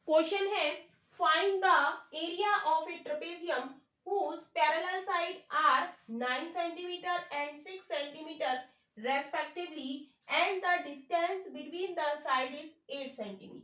Question है find the area of A trapezium whose parallel side are 9 cm and 6 cm respectively and the distance between the side is 8 cm।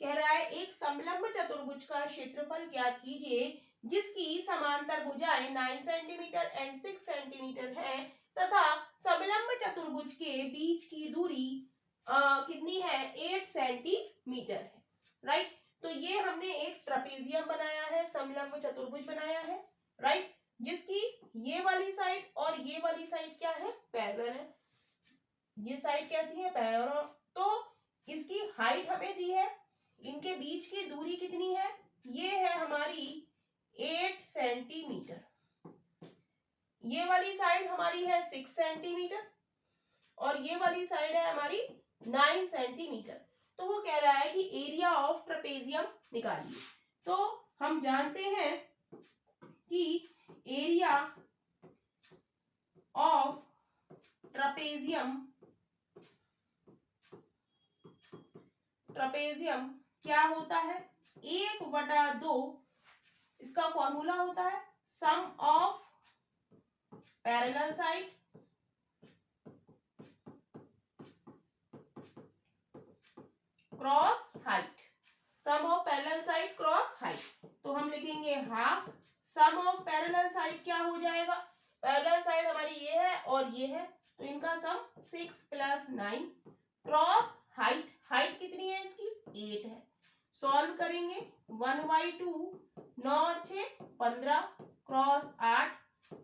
कह रहा है एक समलंब चतुर्भुज का क्षेत्रफल ज्ञात कीजिए जिसकी समांतर भुजाएं 9 सेंटीमीटर एंड 6 सेंटीमीटर है तथा समलंब चतुर्भुज के बीच की दूरी कितनी है 8 सेंटीमीटर है। राइट, तो ये हमने एक ट्रेपेजियम बनाया है, समलंब चतुर्भुज बनाया है। राइट, जिसकी ये वाली साइड और ये वाली साइड क्या है, पैरेलल है। ये साइड कैसी है, पैरेलल। तो इसकी हाइट हमें दी है, इनके बीच की दूरी कितनी है, ये है हमारी 8 सेंटीमीटर। ये वाली साइड हमारी है 6 सेंटीमीटर और ये वाली साइड है हमारी 9 सेंटीमीटर। तो वो कह रहा है कि एरिया ऑफ ट्रेपेजियम निकालिए। तो हम जानते हैं कि एरिया ऑफ ट्रेपेजियम क्या होता है, 1/2 इसका फॉर्मूला होता है sum of parallel side cross height, sum of parallel side cross height. तो हम लिखेंगे half sum of parallel side क्या हो जाएगा, पैरेलल साइड हमारी ये है और ये है तो इनका सम 6 + 9 क्रॉस हाइट, हाइट कितनी है इसकी 8 है। सॉल्व करेंगे 1/2 9 और 6 15 क्रॉस 8,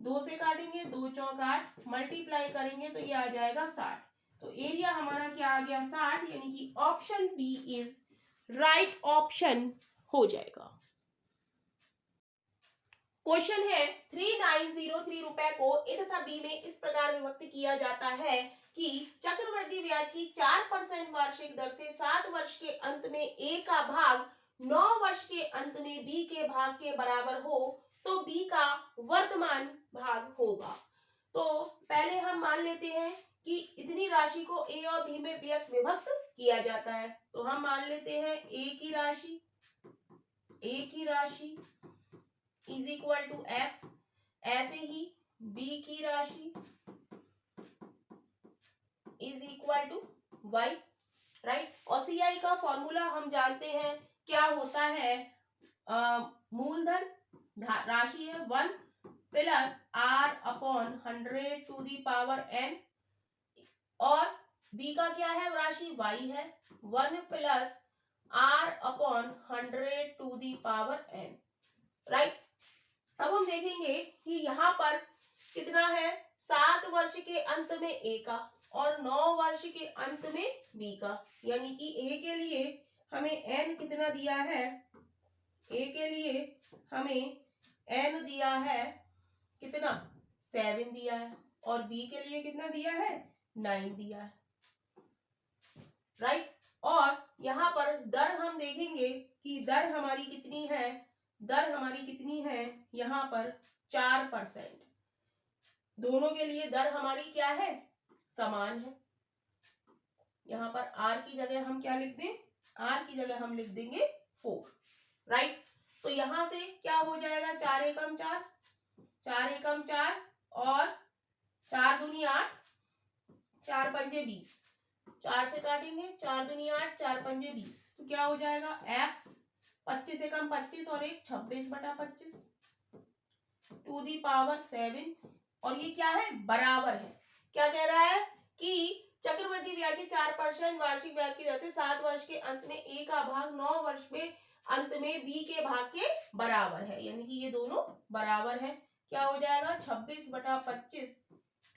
2 से काटेंगे 2 चौक 8 मल्टीप्लाई करेंगे तो ये आ जाएगा 60। तो एरिया हमारा क्या आ गया 60, यानी कि option B is right option हो जाएगा। क्वेश्चन है 3903 रुपए को ए तथा बी में इस प्रकार विभक्त किया जाता है कि चक्रवृद्धि ब्याज की 4% वार्षिक दर से 7 वर्ष के अंत में ए का भाग 9 वर्ष के अंत में बी के भाग के बराबर हो तो बी का वर्तमान भाग होगा। तो पहले हम मान लेते हैं कि इतनी राशि को ए और बी में विभक्त किया जाता है। तो हम मान लेते हैं ए की राशि इज इक्वल टू एक्स, ऐसे ही बी की राशि is equal to Y. Right, और सीआई का फॉर्मूला हम जानते हैं क्या होता है, मूलधन राशि है 1 + r/100 to the power n और बी का क्या है राशि y है 1 + r/100 to the power n। Right, अब हम देखेंगे कि यहाँ पर कितना है 7 वर्ष के अंत में ए का और 9 वर्ष के अंत में बी का, यानी कि ए के लिए हमें n कितना दिया है, ए के लिए हमें n दिया है कितना 7 दिया है और बी के लिए कितना दिया है 9 दिया है। राइट, और यहाँ पर दर हम देखेंगे कि दर हमारी कितनी है, यहाँ पर 4%। दोनों के लिए दर हमारी क्या है, समान है। यहाँ पर r की जगह हम क्या लिख दें, r की जगह हम लिख देंगे 4। राइट, तो यहां से क्या हो जाएगा 4 एकम 4 और 4 दूनी 8 4 पंजे 20, 4 से काटेंगे 4 दूनी 8 4 पंजे 20, तो क्या हो जाएगा x 25 एकम 25 और 1 26/25 टू दी पावर 7। और ये क्या है, बराबर है। क्या कह रहा है कि चक्रवृद्धि ब्याज की 4% वार्षिक ब्याज की दर से 7 वर्ष के अंत में ए का भाग 9 वर्ष में अंत में बी के भाग के बराबर है, यानी कि ये दोनों बराबर है। क्या हो जाएगा 26/25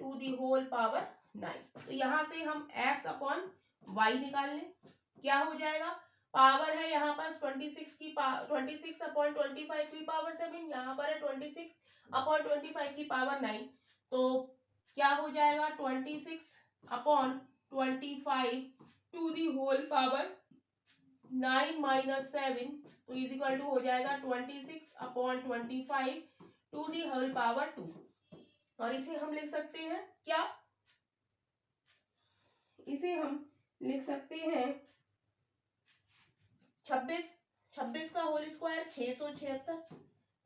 टू दी होल पावर 9। तो यहां से हम x/y निकाल लें, क्या हो जाएगा, पावर है यहाँ पर 26/25 की पावर 7, यहाँ पर है 26/25 की पावर 9, तो क्या हो जाएगा 26/25 टू दी होल पावर 9 - 7, तो इज इक्वल टू हो जाएगा 26/25 टू दी होल पावर 2। और इसे हम लिख सकते हैं क्या, इसे हम लिख सकते हैं 26 26 का होल स्क्वायर 676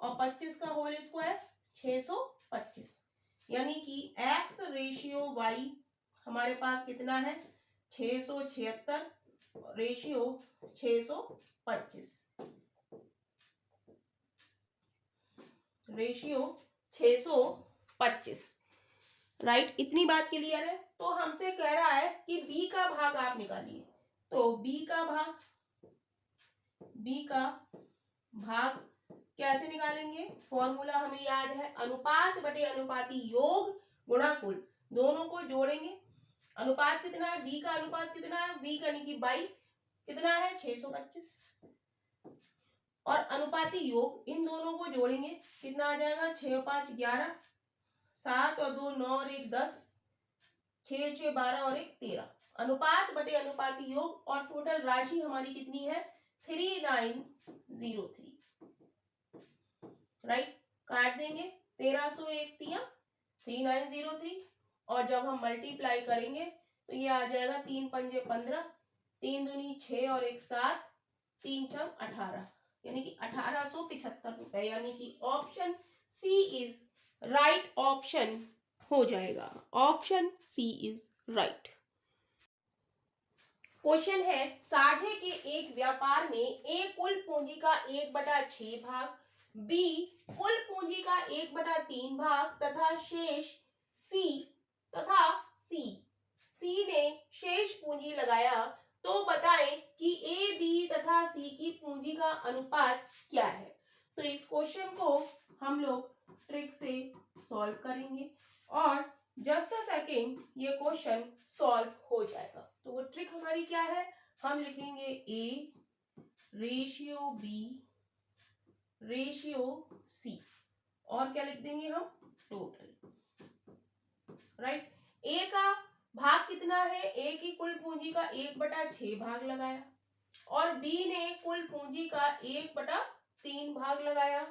और 25 का होल स्क्वायर 625, यानी कि x रेशियो y हमारे पास कितना है 676 रेशियो 625 रेशियो 625, राइट। इतनी बात क्लियर है। तो हमसे कह रहा है कि b का भाग आप निकालिए। तो b का भाग कैसे निकालेंगे? फॉर्मूला हमें याद है, अनुपात बटे अनुपाती योग गुणा कुल, दोनों को जोड़ेंगे। अनुपात कितना है, b का अनुपात कितना है, b यानी कि 22 कितना है 625, और अनुपाती योग इन दोनों को जोड़ेंगे कितना आ जाएगा 6 और 5 11, 7 और 2 9 और 1 10, 6 6 12 और 1 13, अनुपात बटे अनुपाती योग, और टोटल राशि हमारी कितनी है 3903, राइट। काट देंगे 1301 3903, और जब हम मल्टीप्लाई करेंगे तो ये आ जाएगा 3 पंजे 15, 3 दूनी 6 और 1 7, 3 छक 18, यानी कि 1875 रुपए, यानी कि option C is right option हो जाएगा। Option C is right. Question है, साझे के एक व्यापार में ए कुल पूंजी का 1/6 भाग, बी कुल पूंजी का 1/3 भाग तथा शेष सी ने शेष पूंजी लगाया, तो बताएं कि ए बी तथा सी की पूंजी का अनुपात क्या है। तो इस क्वेश्चन को हम लोग ट्रिक से सॉल्व करेंगे और जस्ट अ सेकेंड ये क्वेश्चन सॉल्व हो जाएगा। तो वो ट्रिक हमारी क्या है, हम लिखेंगे A ratio B ratio C, और क्या लिख देंगे हम टोटल, राइट। ए का भाग कितना है, ए की कुल पूंजी का 1/6 भाग लगाया, और बी ने कुल पूंजी का 1/3 भाग लगाया,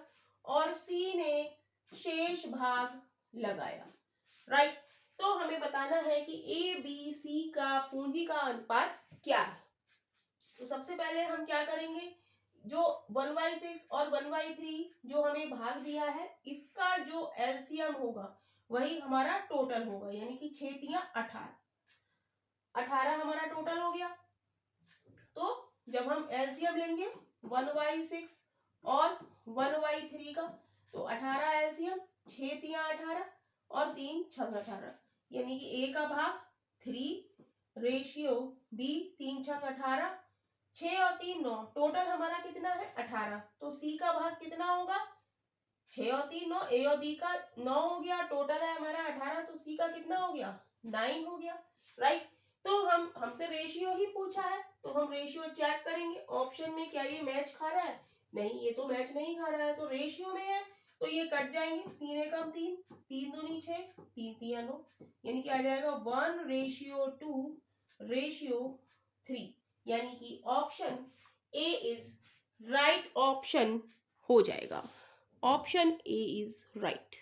और सी ने शेष भाग लगाया, राइट। तो हमें बताना है कि ए बी सी का पूंजी का अनुपात क्या है। तो सबसे पहले हम क्या करेंगे, जो 1/6 और 1/3 जो हमें भाग दिया है, इसका जो एलसीएम होगा वही हमारा टोटल होगा, यानी कि 6 तिया 18 हमारा टोटल हो गया। तो जब हम एलसीएम लेंगे 1/6 और 1/3 का, तो 18 एलसीएम 6 तिया 18 और 3 छक 18, यानी कि ए का भाग 3 रेशियो बी 3 छक 18, 6 और 3 9, टोटल हमारा कितना है 18। तो सी का भाग कितना होगा 6 और 3 9, ए और बी का 9 हो गया, टोटल है हमारा 18, तो सी का कितना हो गया 9 हो गया, राइट। तो हमसे रेशियो ही पूछा है, तो हम रेशियो चेक करेंगे ऑप्शन में, क्या ये मैच खा रहा है, नहीं ये तो मैच नहीं खा रहा है, तो रेशियो में है तो ये कट जाएंगे, 3 एकम 3, 3 दूनी 6, 3 तिया 9, यानी कि आ जाएगा 1:2:3, यानी कि option A is right option हो जाएगा। Option A is right.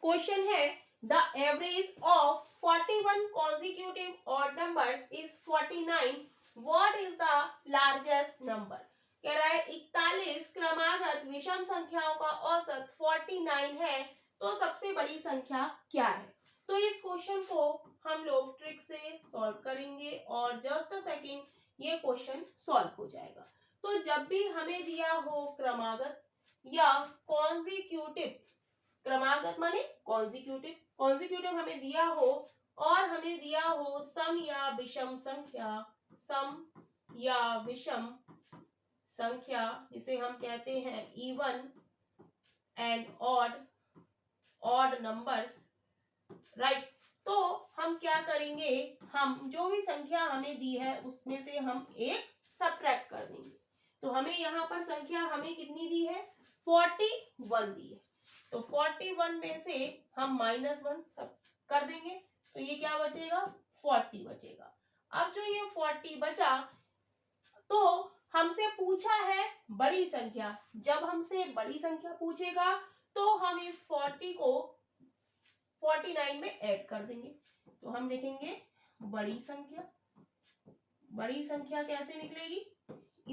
Question है, the average of 41 consecutive odd numbers is 49. What is the largest number? कह रहा है 41 क्रमागत विषम संख्याओं का औसत 49 है, तो सबसे बड़ी संख्या क्या है। तो इस क्वेश्चन को हम लोग ट्रिक से सॉल्व करेंगे और जस्ट अ सेकेंड ये क्वेश्चन सॉल्व हो जाएगा। तो जब भी हमें दिया हो क्रमागत या कॉन्जिक्यूटिव, क्रमागत माने कॉन्जिक्यूटिव हमें दिया हो, और हमें दिया हो सम या विषम संख्या, जिसे हम कहते हैं even and odd numbers, right. तो हम क्या करेंगे, हम जो भी संख्या हमें दी है उसमें से हम एक सब्ट्रैक्ट कर देंगे। तो हमें यहाँ पर संख्या हमें कितनी दी है 41 दी है, तो 41 में से हम -1 सब कर देंगे, तो ये क्या बचेगा 40 बचेगा। अब जो ये 40 बचा, तो हमसे पूछा है बड़ी संख्या, जब हमसे बड़ी संख्या पूछेगा तो हम इस 40 को 49 में ऐड कर देंगे। तो हम लिखेंगे बड़ी संख्या कैसे निकलेगी,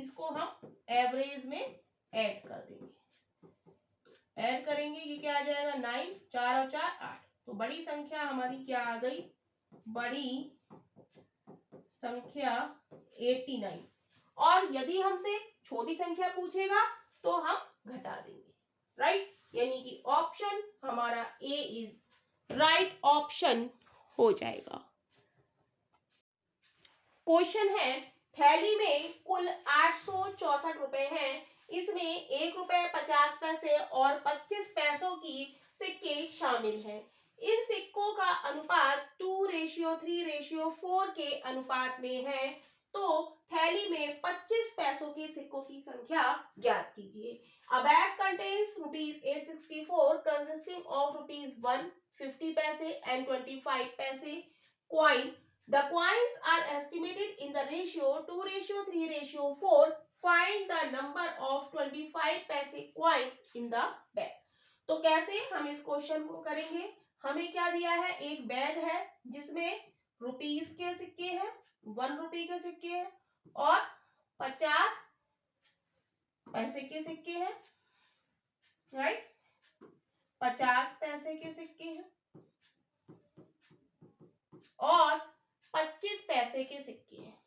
इसको हम एवरेज में ऐड कर देंगे। ऐड करेंगे, ये क्या आ जाएगा 9, 4 और 4 8। तो बड़ी संख्या हमारी क्या आ गई, बड़ी संख्या 89। और यदि हमसे छोटी संख्या पूछेगा तो हम घटा देंगे, राइट। यानी कि ऑप्शन हमारा ए इज राइट ऑप्शन हो जाएगा। क्वेश्चन है, थैली में कुल 864 रुपए हैं, इसमें 1 रुपए 50 पैसे और 25 पैसों की सिक्के शामिल हैं। इन सिक्कों का अनुपात 2:3:4 के अनुपात में है, तो थैली में 25 पैसों के सिक्कों की संख्या ज्ञात कीजिए। A bag contains ₹864 consisting of ₹1 50 पैसे and 25 पैसे coin. The coins are estimated in the ratio 2:3:4. Find the number of 25 पैसे coins in the bag. तो कैसे हम इस क्वेश्चन को करेंगे, हमें क्या दिया है, एक बैग है जिसमें रुपीस के सिक्के हैं, 1 रुपए के सिक्के हैं और 50 पैसे के सिक्के हैं, राइट। 50 पैसे के सिक्के हैं और 25 पैसे के सिक्के हैं,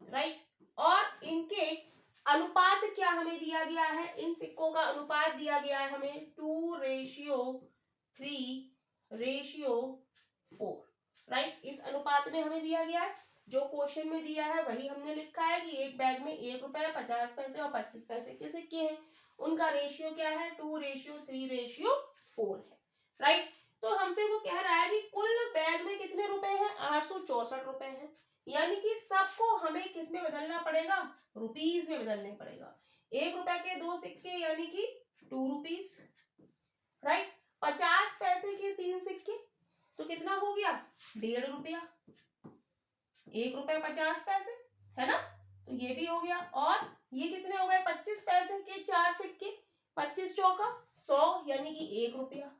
राइट। और इनके अनुपात क्या हमें दिया गया है, इन सिक्कों का अनुपात दिया गया है हमें 2:3:4, राइट। इस अनुपात में हमें दिया गया है, जो क्वेश्चन में दिया है वही हमने लिखा है कि एक बैग में 1 रुपए 50 पैसे और 25 पैसे के सिक्के हैं, उनका रेशियो क्या है 2:3:4 है, राइट। तो हमसे वो कह रहा है कि कुल बैग में कितने रुपए हैं, 864 रुपए हैं, यानी कि सबको हमें किस में बदलना पड़ेगा, रुपीस में बदलने पड़ेगा। 1 रुपए के 2 सिक्के यानी कि 2 रुपीस, राइट। 50 पैसे के 3 सिक्के तो कितना हो गया 1.5 रुपया, 1 रुपए 50 पैसे, है ना, तो ये भी हो गया। और ये कितने हो गए 25 पैसे के 4 सिक्के, 25 चौका 100 यानी कि 1 रुपया,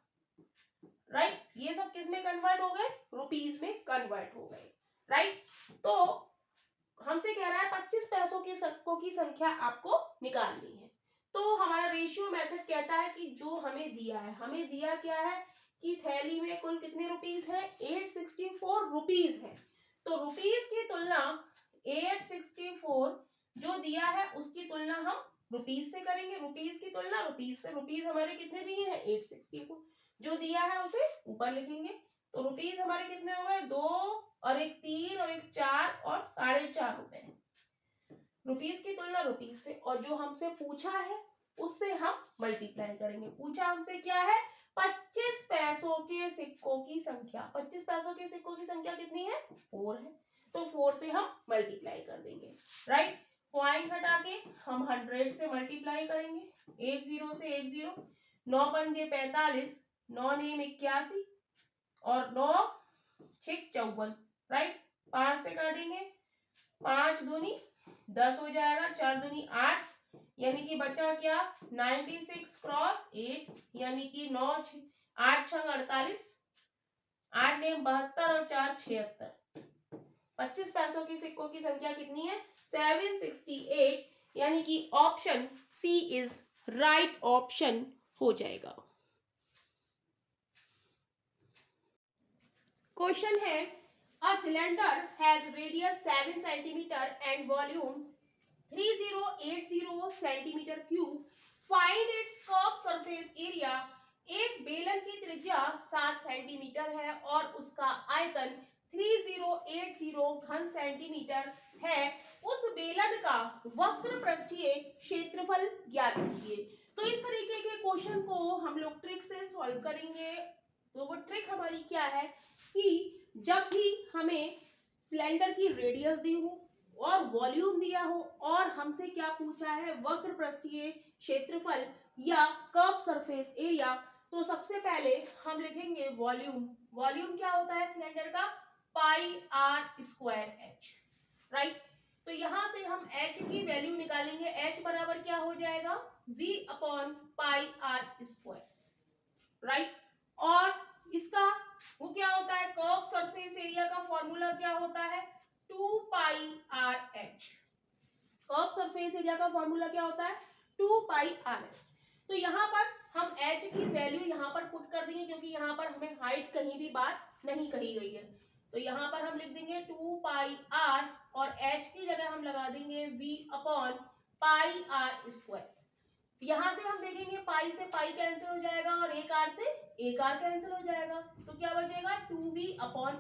राइट। ये सब किस में कन्वर्ट हो गए, रुपीस में कन्वर्ट हो गए, राइट। तो हमसे कह रहा है 25 पैसों के सिक्कों की संख्या आपको निकालनी है। तो हमारा रेशियो मेथड कहता है कि जो हमें दिया है, हमें दिया क्या है कि थैली में कुल कितने रुपीस है, 864 रुपीस है। तो रुपीस की तुलना 864 जो दिया है उसकी तुलना हम रुपीस से करेंगे, रुपीस की तुलना रुपीस से, रुपीस हमारे कितने दिए हैं 864, जो दिया है उसे ऊपर लिखेंगे। तो रुपीस हमारे कितने हो गए 2 और एक 3 और एक 4 और 4.5 रुपए, रुपीस की तुलना रुपीस से, और जो हमसे पूछा है उससे हम मल्टीप्लाई करेंगे। पूछा हमसे क्या है 25 पैसों के सिक्कों की संख्या, 25 पैसों के सिक्कों की संख्या कितनी है 4 है, तो 4 से हम मल्टीप्लाई कर देंगे, राइट। पॉइंट हटा के हम 100 से मल्टीप्लाई करेंगे, 1 0 से 1 0, 9 पंजे 45, 9 नेम 81 और 9 6 54, राइट। 5 से काटेंगे, 5 दूनी 10 हो जाएगा, 4 दूनी 8, यानी कि बचा क्या 96 क्रॉस 8, यानी कि 9 8 6 48, 8 नेम 72 और 4 76। 25 पैसों के सिक्कों की संख्या कितनी है 768, यानी कि option C is right option हो जाएगा। क्वेश्चन है, a cylinder has radius 7 centimetre and volume 3080 centimetre cube, find its curve surface area. एक बेलन की त्रिज्या 7 सेंटीमीटर है और उसका आयतन 3080 घन सेंटीमीटर है, उस बेलन का वक्र पृष्ठीय क्षेत्रफल ज्ञात कीजिए। तो इस तरीके के क्वेश्चन को हम लोग ट्रिक से सॉल्व करेंगे। तो वो ट्रिक हमारी क्या है कि जब भी हमें सिलेंडर की रेडियस दी हो और वॉल्यूम दिया हो और हमसे क्या पूछा है वक्र पृष्ठीय क्षेत्रफल या कर्व सरफेस एरिया, तो सबसे पहले हम लिखेंगे वॉल्यूम। वॉल्यूम क्या होता है सिलेंडर का पाई आर स्क्वायर एच, राइट। तो यहां से हम h की वैल्यू निकालेंगे, h बराबर क्या हो जाएगा v upon pi R square, right. और इसका वो क्या होता है कर्व सरफेस एरिया का फॉर्मूला क्या होता है 2 pi R H, curve surface area का फॉर्मूला क्या होता है 2πr। तो यहाँ पर हम h की वैल्यू यहाँ पर पुट कर देंगे क्योंकि यहाँ पर हमें हाइट कहीं भी बात नहीं कही गई है। तो यहाँ पर हम लिख देंगे 2πr और h की जगह हम लगा देंगे v/πr²। यहाँ से हम देखेंगे पाई से पाई कैंसिल हो जाएगा और एक आर से एक आर कैंसिल हो जाएगा, तो क्या बचेगा 2v/r।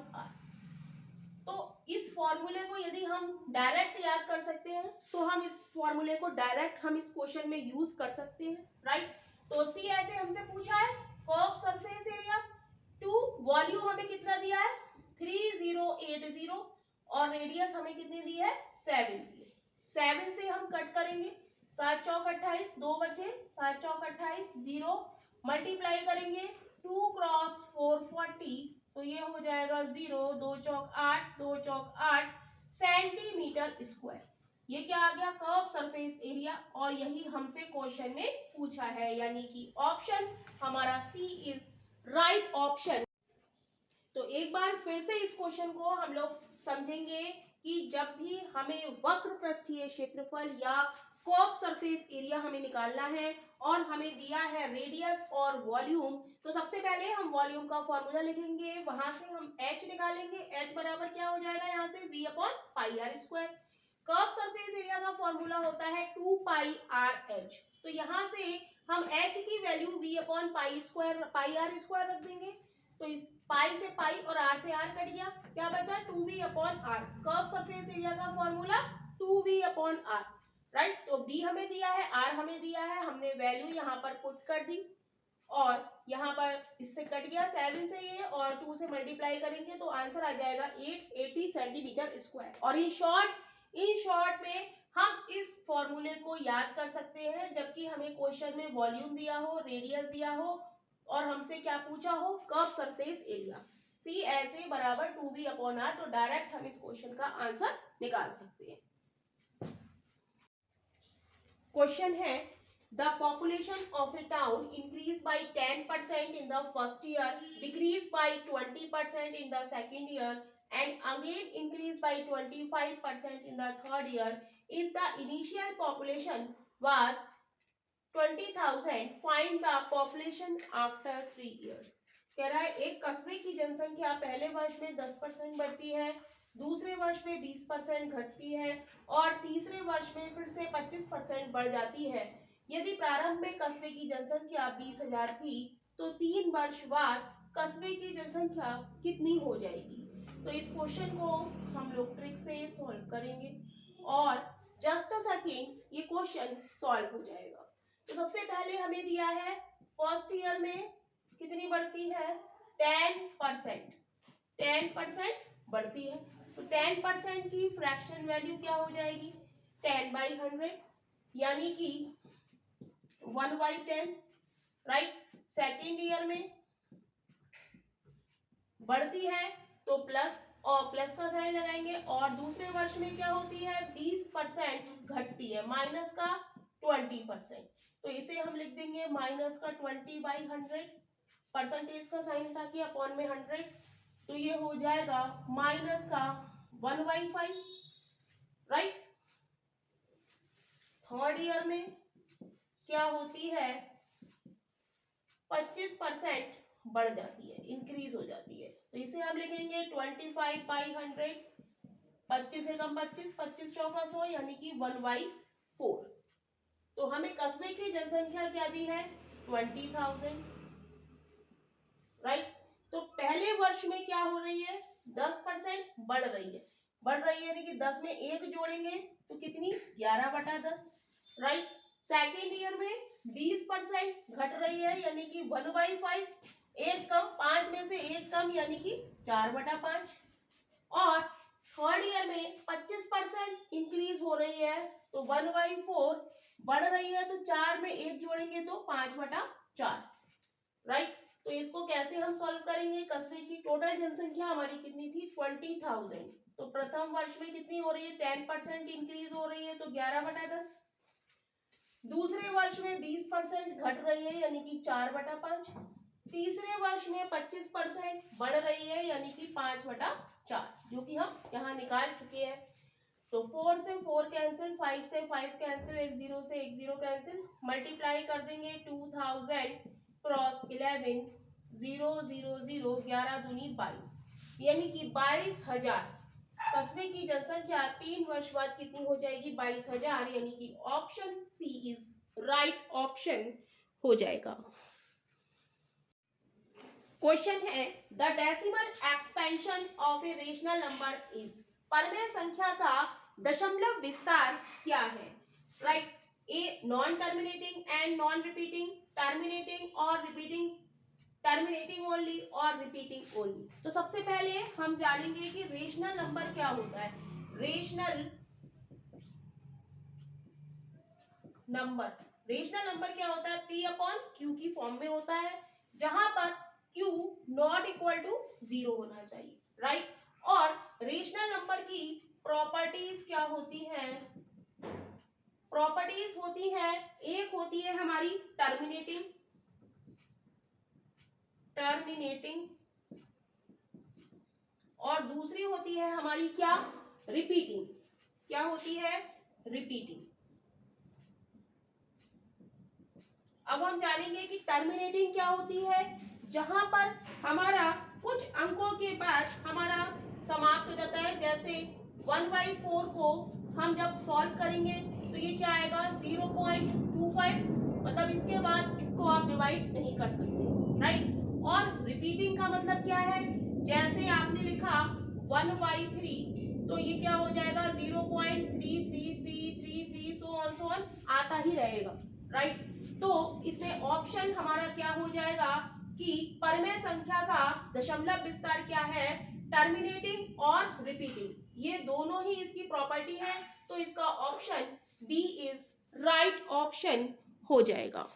तो इस फॉर्मूले को यदि हम डायरेक्ट याद कर सकते हैं तो हम इस फॉर्मूले को डायरेक्ट हम इस क्वेश्चन में यूज कर सकते हैं, राइट। तो सी ऐसे हमसे पूछा है curve surface area to volume हमें कितना दिया है 3080 और रेडियस हमें कितनी दी है 7 दी है। 7 से हम कट करेंगे, 7 चौक 28, 2 बचे, 7 चौक 28, 0 मल्टीप्लाई करेंगे 2 क्रॉस 4 40, तो ये हो जाएगा 0, 2 चौक 8, 2 चौक 8 सेंटीमीटर स्क्वायर। ये क्या आ गया कर्व सरफेस एरिया और यही हमसे क्वेश्चन में पूछा है, यानी कि ऑप्शन हमारा सी इज राइट ऑप्शन। तो एक बार फिर से इस क्वेश्चन को हम लोग समझेंगे कि जब भी हमें वक्र पृष्ठीय क्षेत्रफल या कर्व सरफेस एरिया हमें निकालना है और हमें दिया है रेडियस और वॉल्यूम, तो सबसे पहले हम वॉल्यूम का फॉर्मूला लिखेंगे, वहां से हम h निकालेंगे। h बराबर क्या हो जाएगा यहाँ से v/πr²। कर्व सरफेस एरिया का फॉर्मूला होता है 2πrh। तो यहाँ से हम h की वैल्यू v/πr² रख देंगे, तो इस पाई से पाई और r से r कट गया, क्या बचा 2v/r। कर्व सरफेस एरिया का फॉर्मूला 2v/r, राइट। तो b हमें दिया है, r हमें दिया है, हमने वैल्यू यहाँ पर पुट कर दी और यहाँ पर इससे कट गया 7 से ये और 2 से मल्टीप्लाई करेंगे तो आंसर आ जाएगा 880 सेंटीमीटर स्क्वायर। और इन शॉर्ट में हम इस फॉर्मूले को याद कर सकते हैं जबकि हमें क्वेश्चन में वॉल्यूम दिया हो, रेडियस दिया हो और हमसे क्या पूछा हो कर्व सरफेस एरिया। सी ऐसे बराबर 2v/r, तो डायरेक्ट हम इस क्वेश्चन का आंसर निकाल सकते हैं। क्वेश्चन है the population of A town increase by 10% in the first year, decrease by 20% in the second year and again increase by 25% in the third year. If the initial population was 20,000, find the population after 3 years. कह रहा है एक कस्बे की जनसंख्या पहले वर्ष में 10% बढ़ती है, दूसरे वर्ष में 20% घटती है और तीसरे वर्ष में फिर से 25% बढ़ जाती है। यदि प्रारंभ में कस्बे की जनसंख्या 20,000 थी तो 3 वर्ष बाद कस्बे की जनसंख्या कितनी हो जाएगी। तो इस क्वेश्चन को हम लोग ट्रिक से सॉल्व करेंगे और जस्ट अ सेकेंड ये क्वेश्चन सॉल्व हो जाएगा। तो सबसे पहले हमें दिया है फर्स्ट ईयर में कितनी बढ़ती है 10%, 10% बढ़ती है, तो 10% की फ्रैक्शन वैल्यू क्या हो जाएगी 10/100 यानी कि 1/10, राइट। सेकेंड ईयर में बढ़ती है तो प्लस और प्लस का साइन लगाएंगे और दूसरे वर्ष में क्या होती है 20% घटती है, माइनस का 20%, तो इसे हम लिख देंगे माइनस का 20/100, परसेंटेज का साइन हटा के अपॉन में 100, तो ये हो जाएगा माइनस का 1/5, राइट। थर्ड ईयर में क्या होती है 25% बढ़ जाती है, इंक्रीज हो जाती है, तो इसे हम लिखेंगे 25/100, 25 से कम 25, 25 चौका 100 यानी कि 1/4। तो हमें कस्बे की जनसंख्या क्या दी है 20,000, राइट। तो पहले वर्ष में क्या हो रही है 10% बढ़ रही है यानी कि 10 में 1 जोड़ेंगे तो कितनी 11/10, राइट। सेकेंड ईयर में 20% घट रही है यानी कि 1/5, 1 कम, 5 में से 1 कम यानी कि 4/5 और थर्ड ईयर में 25% इंक्रीज हो रही है तो 1/4 बढ़ रही है तो 4 में 1 जोड़ेंगे तो 5/4, राइट। तो इसको कैसे हम सॉल्व करेंगे, कस्बे की टोटल जनसंख्या हमारी कितनी थी 20,000, तो प्रथम वर्ष में कितनी हो रही है 10% इंक्रीज हो रही है तो 11/10, दूसरे वर्ष में 20% घट रही है यानी कि 4/5, तीसरे वर्ष में 25% बढ़ रही है यानी कि 5/4, जो कि हम यहाँ निकाल चुके हैं। तो 4 से 4 कैंसिल, 5 से 5 कैंसिल, एक जीरो से एक जीरो कैंसिल, मल्टीप्लाई कर देंगे 2000 क्रॉस 11 0 0 0 11 दूनी 22, यानी कि 22,000 कस्बे की जनसंख्या 3 वर्ष बाद कितनी हो जाएगी? 22,000, यानी कि option C is right option हो जाएगा। क्वेश्चन है the decimal expansion of a rational number is, परमेय संख्या का दशमलव विस्तार क्या है? Right, a non terminating and non repeating, terminating और रिपीटिंग, टर्मिनेटिंग ओनली और रिपीटिंग ओनली। तो सबसे पहले हम जानेंगे कि रेशनल नंबर क्या होता है। रेशनल नंबर, रेशनल नंबर क्या होता है? P अपॉन Q की फॉर्म में होता है, जहां पर Q नॉट इक्वल टू 0 होना चाहिए, राइट। और रेशनल नंबर की प्रॉपर्टीज क्या होती हैं? प्रॉपर्टीज होती है, एक होती है हमारी टर्मिनेटिंग, और दूसरी होती है हमारी क्या? रिपीटिंग। क्या होती है? रिपीटिंग। अब हम जानेंगे कि टर्मिनेटिंग क्या होती है, जहां पर हमारा कुछ अंकों के बाद हमारा समाप्त हो जाता है। जैसे 1/4 को हम जब सॉल्व करेंगे तो ये क्या आएगा? 0.25, मतलब इसके बाद इसको आप डिवाइड नहीं कर सकते, राइट। और रिपीटिंग का मतलब क्या है? जैसे आपने लिखा 1/3, तो ये क्या हो जाएगा? 0.3333 सो ऑन आता ही रहेगा, राइट। तो इसमें ऑप्शन हमारा क्या हो जाएगा कि परमेय संख्या का दशमलव विस्तार क्या है? टर्मिनेटिंग और रिपीटिंग, ये दोनों ही इसकी प्रॉपर्टी है। तो इसका option B is right option हो जाएगा।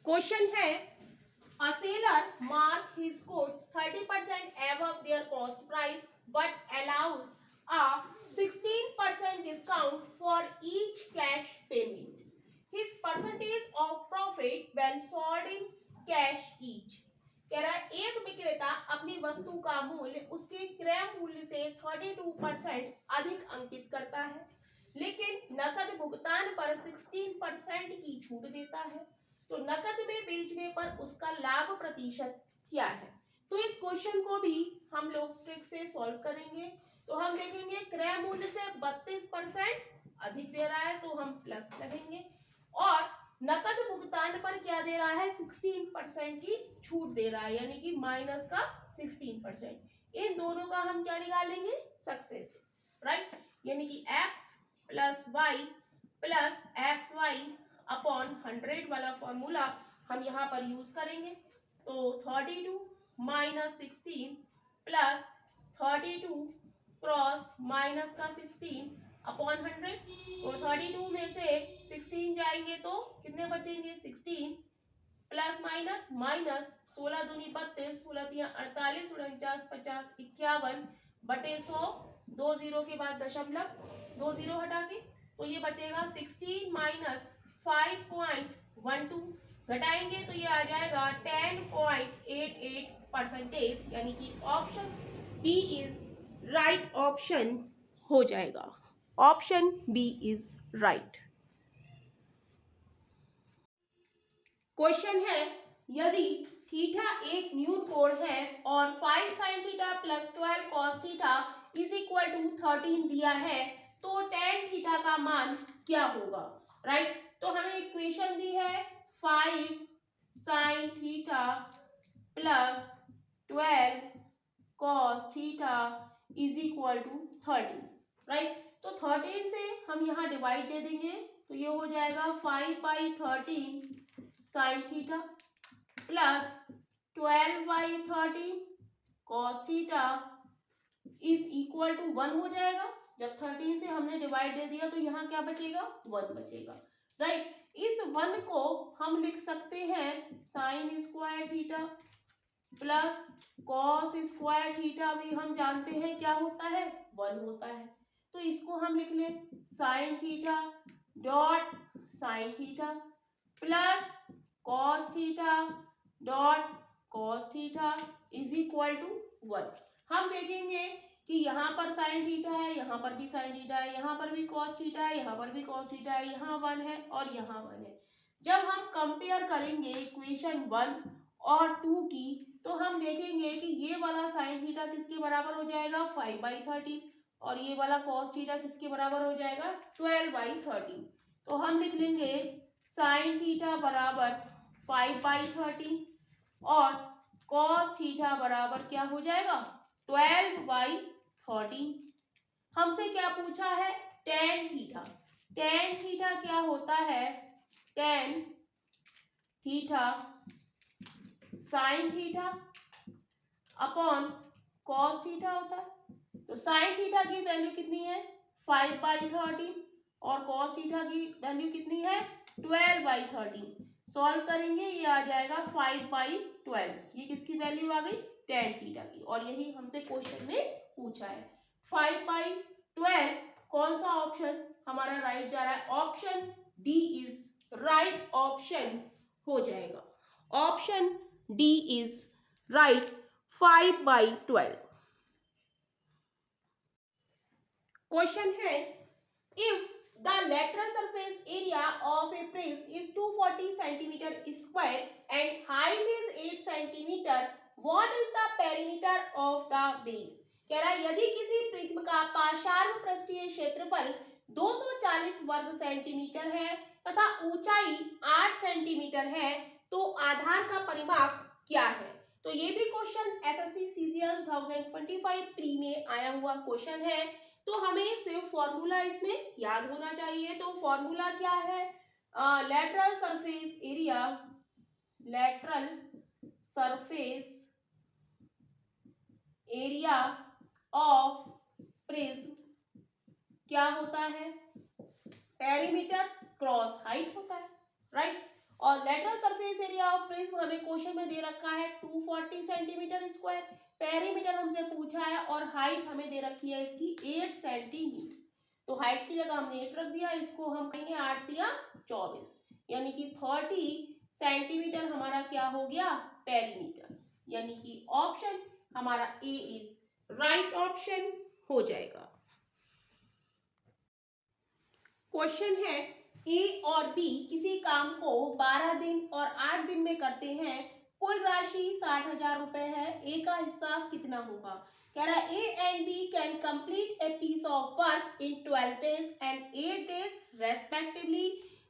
क्वेश्चन है a seller mark his goods 30% above their cost price but allows a 16% discount for each cash payment. His percentage of profit when sold in cash each. कह रहा है एक विक्रेता अपनी वस्तु का मूल्य उसके क्रय मूल्य से 32% अधिक अंकित करता है, लेकिन नकद भुगतान पर 16% की छूट देता है। तो नकद में बेचने पर उसका लाभ प्रतिशत क्या है? तो इस क्वेश्चन को भी हम लोग ट्रिक से सॉल्व करेंगे। तो हम देखेंगे क्रय मूल्य से 32% अधिक दे रहा है तो हम प्लस करेंगे, और नकद भुगतान पर क्या दे रहा है? 16% की छूट दे रहा है, यानी कि माइनस का 16%। इन दोनों का हम क्या निकालेंगे? Success, right. यानी कि x plus Y plus X Y upon 100 वाला फॉर्मूला हम यहाँ पर यूज करेंगे। तो 32 माइनस 16 प्लस 32 क्रॉस माइनस का 16 अपॉन 100। तो 32 में से 16 जाएंगे तो कितने बचेंगे? 16 प्लस माइनस माइनस 16 दूनी 32, 16 तिया 48, 49, 50, 51 बटे 100, 2 जीरो के बाद दशमलव, 2 जीरो हटा के, तो ये बचेगा 16 माइनस 5.12, घटाएंगे तो ये आ जाएगा 10.88%, यानी कि option B is right option हो जाएगा। Option B is right. Question है यदि थीटा एक न्यून कोण है और 5 sin theta plus 12 cos theta is equal to 13 दिया है, तो tan थीटा का मान क्या होगा? राइट, तो हमें इक्वेशन दी है 5 sin theta plus 12 cos theta is equal to 13, right. तो 13 से हम यहाँ डिवाइड दे देंगे तो ये हो जाएगा 5/13 sin theta plus 12/13 cos theta is equal to 1 हो जाएगा। जब 13 से हमने डिवाइड दे दिया तो यहाँ क्या बचेगा? 1 बचेगा, राइट। इस 1 को हम लिख सकते हैं sine square theta plus cos square theta, भी हम जानते हैं क्या होता है? 1 होता है। तो इसको हम लिख लें sine theta dot sine theta plus cos theta dot cos theta is equal to 1। हम देखेंगे कि यहाँ पर साइन थीटा है, यहाँ पर भी साइन थीटा है, यहाँ पर भी कॉस थीटा है, यहाँ पर भी कॉस थीटा है, यहाँ 1 है और यहाँ 1 है। जब हम कंपेयर करेंगे इक्वेशन 1 और 2 की, तो हम देखेंगे कि ये वाला साइन थीटा किसके बराबर हो जाएगा 5/13 और ये वाला कॉस थीटा किसके बराबर हो जाएगा 12/13। तो हम लिख लेंगे साइन थीटा बराबर 5/13 और कॉस थीटा बराबर क्या हो जाएगा 12/13। हमसे क्या पूछा है टेन थीटा। टेन थीटा क्या होता है tan theta sine theta upon cos theta होता है। तो साइन थीटा की वैल्यू कितनी है 5/13 और कॉस थीटा की वैल्यू कितनी है 12/13। सॉल्व करेंगे ये आ जाएगा 5/12। ये किसकी वैल्यू आ गई टेन थीटा की और यही हमसे क्वेश्चन में पूछा है। 5/12 कौन सा ऑप्शन हमारा राइट जा रहा है option D is right option हो जाएगा। Option D is right 5/12। Question है if the lateral surface area of a prism is 240 centimeter square and height is 8 centimeter, what is the perimeter of the base? कह रहा है यदि किसी prism का पार्श्व पृष्ठीय क्षेत्रफल 240 वर्ग सेंटीमीटर है तथा ऊंचाई 8 सेंटीमीटर है तो आधार का परिमाप क्या है। तो ये भी क्वेश्चन एसएससी सीजीएल 2025 प्री में आया हुआ क्वेश्चन है। तो हमें सिर्फ फॉर्मूला इसमें याद होना चाहिए। तो फॉर्मूला क्या है lateral surface area, lateral surface area of prism क्या होता है पेरीमीटर क्रॉस हाइट होता है राइट। और lateral surface area of prism हमें क्वेश्चन में दे रखा है 240 सेंटीमीटर स्क्वायर, पेरीमीटर हमसे पूछा है और हाइट हमें दे रखी है इसकी 8 सेंटीमीटर। तो हाइट की जगह हमने 8 रख दिया, इसको हम कहेंगे 8 दिया 24 यानी कि 30 सेंटीमीटर हमारा क्या हो गया पेरीमीटर, यानी कि ऑप्शन हमारा ए इज राइट ऑप्शन हो जाएगा। क्वेश्चन है ए और बी किसी काम को 12 दिन और 8 दिन में करते हैं, कुल राशि 60,000 रुपए है, ए का हिस्सा कितना होगा। कह रहा है A and B can complete a piece of work in 12 days and 8 days respectively.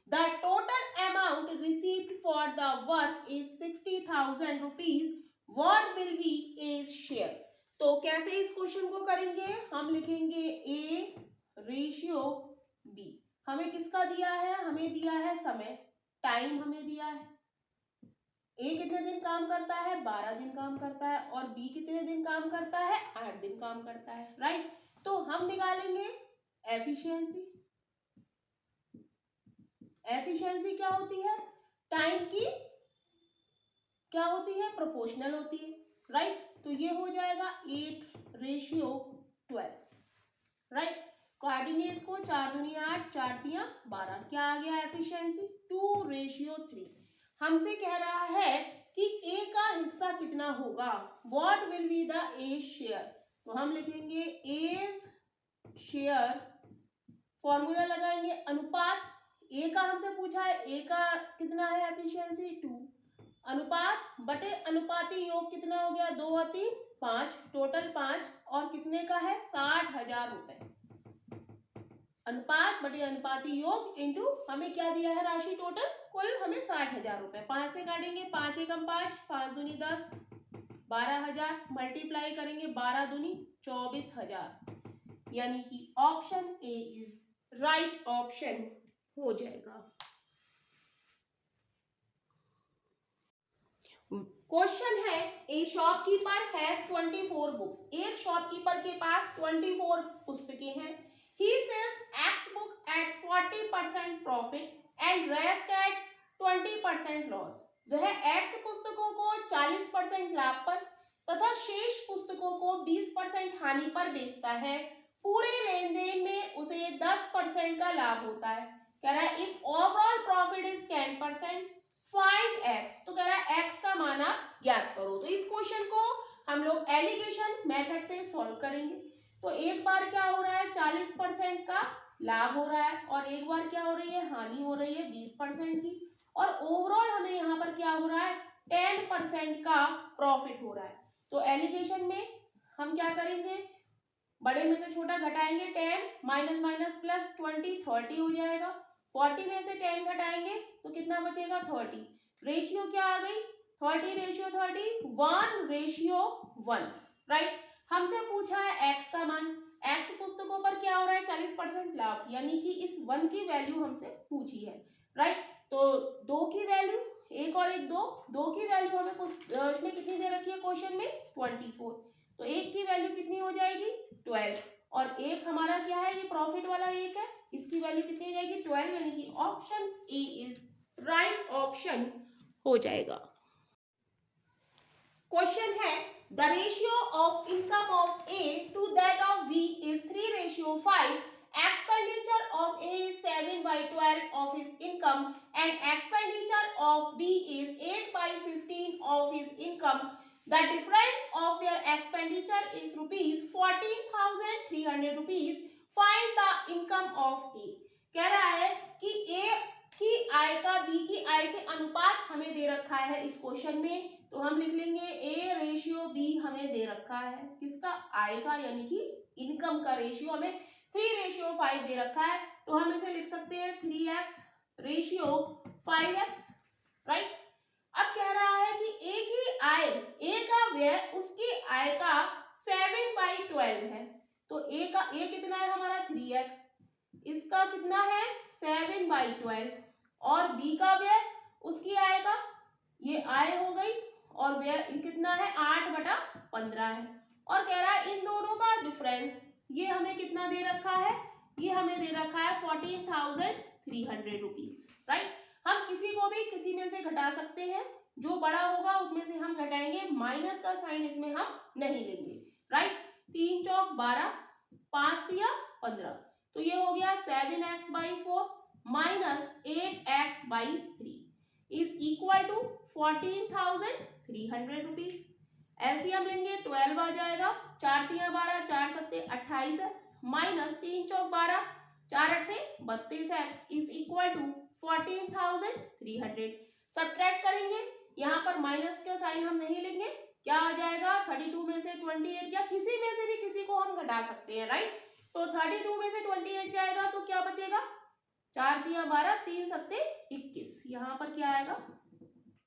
The total amount received for the work is 60,000 rupees. What will be A's share? तो कैसे इस क्वेश्चन को करेंगे, हम लिखेंगे ए रेशियो बी। हमें किसका दिया है, हमें दिया है समय, टाइम हमें दिया है। ए कितने दिन काम करता है 12 दिन काम करता है और बी कितने दिन काम करता है 8 दिन काम करता है राइट। तो हम निकालेंगे एफिशिएंसी। एफिशिएंसी क्या होती है टाइम की क्या होती है प्रोपोर्शनल होती है राइट। तो ये हो जाएगा 8:12 राइट। काटेंगे इसको 4 दूनी 8 4 दिया 12, क्या आ गया एफिशिएंसी 2:3। हमसे कह रहा है कि ए का हिस्सा कितना होगा, what will be the A share. तो हम लिखेंगे एज शेयर, फॉर्मूला लगाएंगे अनुपात, ए का हमसे पूछा है ए का कितना है एफिशिएंसी 2, अनुपात बटे अनुपाती योग कितना हो गया 2 और 3 5, टोटल 5 और कितने का है 60,000 रुपए। अनुपात बटे अनुपाती योग इंटू हमें क्या दिया है राशि टोटल कुल हमें 60,000 रुपए। 5 से काटेंगे 5 एकम 5, 5 दूनी 10, 12,000 मल्टीप्लाई करेंगे 12 दूनी 24,000, यानी कि option A is right option हो जाएगा। क्वेश्चन है ए शॉपकीपर हैज 24 बुक्स। एक शॉपकीपर के पास 24 पुस्तकें हैं। He sells X book at 40% profit and rest at 20% loss. वह X पुस्तकों को 40% लाभ पर तथा शेष पुस्तकों को 20% हानि पर बेचता है। पूरे लेन देन में उसे 10% का लाभ होता है। कह रहा है if overall profit is 10%, find X। तो कह रहा है X का मान आप ज्ञात करो। तो इस क्वेश्चन को हम लोग एलिगेशन मेथड से सॉल्व करेंगे। तो एक बार क्या हो रहा है 40% का लाभ हो रहा है और एक बार क्या हो रही है हानि हो रही है 20% की, और ओवरऑल हमें यहाँ पर क्या हो रहा है 10% का प्रॉफिट हो रहा है। तो एलिगेशन में हम क्या करेंगे, बड़े में से छोटा घटाएंगे, 10 माइनस माइनस प्लस 20 30 हो जाएगा। 40 में से 10 घटाएंगे तो कितना बचेगा 30। रेशियो क्या आ गई 30 रेशियो 30 1:1, राइट। हमसे पूछा है x का मान, x पुस्तकों पर क्या हो रहा है 40% लाभ, यानी कि इस 1 की वैल्यू हमसे पूछी है, राइट। तो 2 की वैल्यू, एक और एक 2 की वैल्यू हमें इसमें कितनी दे रखी है क्वेश्चन में 24, तो एक की वैल्यू कितनी हो जाएगी 12, और एक हमारा क्या है ये प्रॉफिट वाला एक है, इसकी वैल्यू कितनी हो जाएगी 12, यानी कि option A is right option हो जाएगा। क्वेश्चन है the ratio of income of A to that of B is 3:5, expenditure of A is 7/12 of his income and expenditure of B is 8/15 of his income. The difference of their expenditure is rupees 14,300 rupees. Find the income of A. कह रहा है कि A की आय का B की आय से अनुपात हमें दे रखा है इस क्वेश्चन में, तो हम लिख लेंगे A रेशियो B हमें दे रखा है किसका आय का, यानी कि इनकम का रेशियो हमें 3:5 दे रखा है, तो हम इसे लिख सकते हैं 3x रेशियो 5x, राइट। अब कह रहा है कि ए की आय, ए का व्यय उसकी आय का 7/12 है, तो ए कितना है हमारा 3x, इसका कितना है 7/12, और बी का व्यय उसकी आय का, ये आय हो गई, और व्यय कितना है 8/15 है, और कह रहा है इन दोनों का डिफरेंस, ये हमें कितना दे रखा है, ये हमें दे रखा है 14,300 रुपीज, राइट। हम किसी को भी किसी में से घटा सकते हैं, जो बड़ा होगा उसमें से हम घटाएंगे, माइनस का साइन इसमें हम नहीं लेंगे, राइट। 3 चौक 12, 5 तिया 15, तो ये हो गया 7x/4 minus 8x/3 is equal to 14,300 rupees. LCM लेंगे 12 आ जाएगा, 4 तिया 12, 4 सत्ते 28x माइनस 3 चौक 12, 4 अट्ठे 32x is equal to 14,300। Subtract करेंगे, यहाँ पर माइनस का साइन हम नहीं लेंगे, क्या आ जाएगा 32 में से 28, या किसी में से भी किसी को हम घटा सकते हैं, राइट। तो 32 में से 28 जाएगा तो क्या बचेगा, 4 तिया 12, 3 सत्ते 21, यहाँ पर क्या आएगा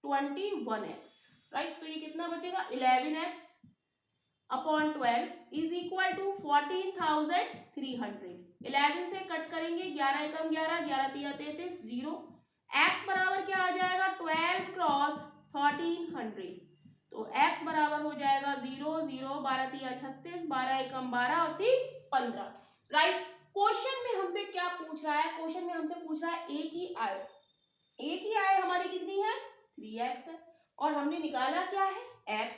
21x, राइट। तो ये कितना बचेगा 11x upon 12 is equal to 14,300। 11 से कट करेंगे, 11 एकम 11, 11 तिया 33, 0, x बराबर क्या आ जाएगा 12 क्रॉस 1300, तो x बराबर हो जाएगा 0 0, 12 तिया 36, 12 एकम 12 और 3 15, राइट। क्वेश्चन में हमसे क्या पूछ रहा है, क्वेश्चन में हमसे पूछ रहा है ए की आय, ए की आय हमारी कितनी है 3x है, और हमने निकाला क्या है x,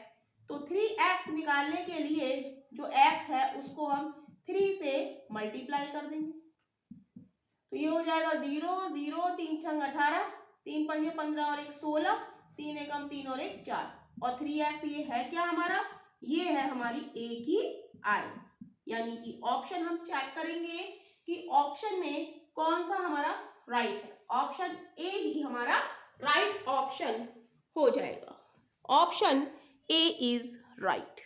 तो 3x निकालने के लिए जो x है उसको हम 3 से मल्टीप्लाई कर देंगे, तो ये हो जाएगा 0 0, 3 छंग 18, 3 पंजे 15 और 1 16, 3 एकम 3 और 1 4, और 3x ये है क्या हमारा, ये है हमारी ए की आय, यानी कि ऑप्शन हम चेक करेंगे कि ऑप्शन में कौन सा हमारा राइट है, ऑप्शन ए ही हमारा राइट ऑप्शन हो जाएगा, option A is right.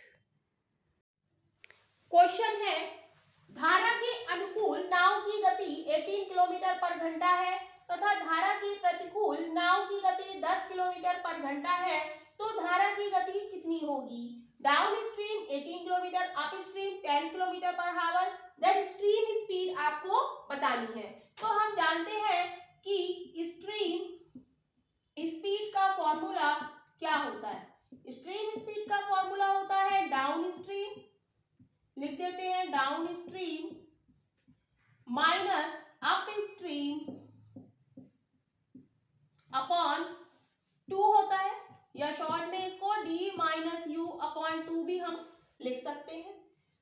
Question है धारा के अनुकूल नाव की गति 18 किलोमीटर पर घंटा है तथा धारा की प्रतिकूल नाव की गति 10 किलोमीटर पर घंटा है, तो धारा की गति कितनी होगी। Down stream 18 kilometre, up stream 10 kilometre पर हावर, देन स्ट्रीम स्पीड आपको बतानी है। तो हम जानते हैं कि स्ट्रीम स्पीड का फॉर्मूला क्या होता है, स्ट्रीम स्पीड का फॉर्मूला होता है डाउन स्ट्रीम, लिख देते हैं down stream minus up stream upon 2 होता है, या शॉर्ट में इसको d माइनस यू अपॉन 2 भी हम लिख सकते हैं।